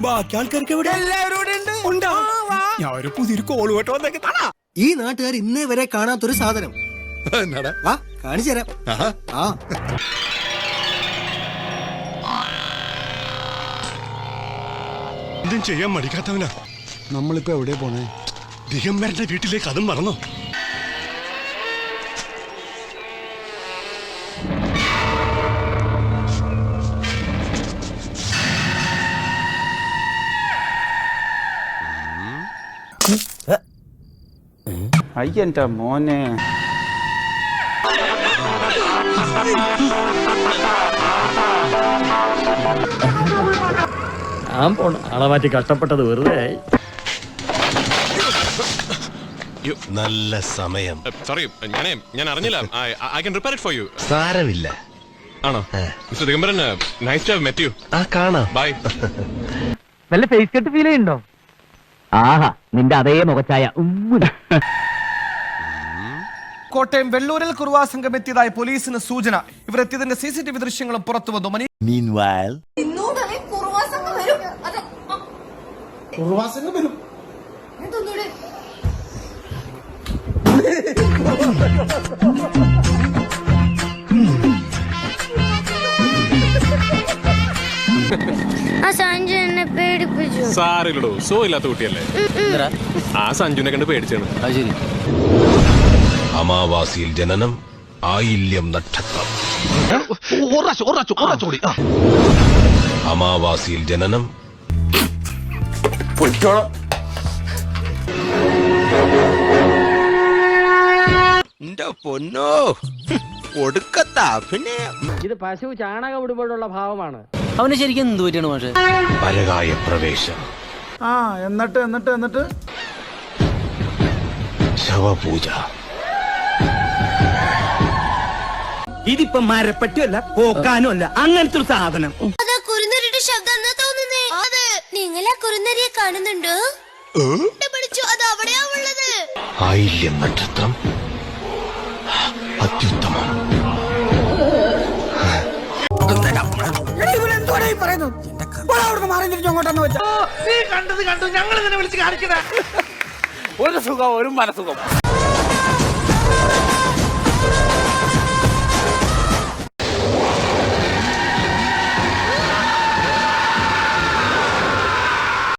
ബാക്കി ആൾക്കാർക്ക് എവിടെ? ഉണ്ടാ. ഞാൻ ഒരു പുതിയൊരു കോള് കേട്ടോ വന്നേക്കുന്നതാ. ഈ നാട്ടുകാർ ഇന്നേ വരെ കാണാത്തൊരു സാധനം. വാ കാണിച്ചു തരാം. ആ എന്തും ചെയ്യാൻ മടിക്കാത്തവനാ. നമ്മളിപ്പോ എവിടെ പോണേ? ദിഗംബരന്റെ വീട്ടിലേക്ക് അതും മറന്നോ? അയ്യന്റെ മോനെ. ഞാൻ പോണ ആളെ മാറ്റി കഷ്ടപ്പെട്ടത് വെറുതെ ആയി. നല്ല സമയം. സോറി, ഞാൻ അറിഞ്ഞില്ല. I can repair it for you. സാരമില്ല. ആണോ mister Digambaran? Nice to have met you. കാണാം. ബൈ. വല്ല ഫേസ് കട്ട് ഫീൽ ചെയ്യുന്നുണ്ടോ? ആഹാ, നിന്റെ അതേ മുഖച്ചായ. കോട്ടയം വെള്ളൂരിൽ കുറുവാ സംഘം എത്തിയതായി പോലീസിന് സൂചന. ഇവർ എത്തിയതിന്റെ CCTV ദൃശ്യങ്ങളും പുറത്തു വന്നു. സാറില്ലടോ, സോ ഇല്ലാത്ത കുട്ടിയല്ലേ. ആ സഞ്ജുനെ കണ്ട് പേടിച്ചാണ്. അമാവാസിയിൽ ജനനം, ആയില്യം നക്ഷത്രം. അമാവാസിയിൽ ജനനം. പൊന്നോ ഒടുക്കത്താ. പിന്നെ ഇത് പശു ചാണകം ഇടുമ്പോഴുള്ള ഭാവമാണ്. അവന് ശരിക്കും എന്ത് പറ്റിയാണ് പക്ഷേ? പരകായ പ്രവേശം. എന്നിട്ട് ശവപൂജ. ഇതിപ്പം മരപ്പറ്റിയല്ല, പോക്കാനും അല്ല, അങ്ങനത്തെ ഒരു സാധനം. കുറുനരിയുടെ ശബ്ദം തോന്നുന്നേ. അതെ, നിങ്ങളെ കുറുനരിയെ കാണുന്നുണ്ടോ? അത് അവിടെയാ ഉള്ളത്. ആയില്യം നക്ഷത്രം. അത്യുത്തമം. ഒരു സുഖം, ഒരു മനസുഖം.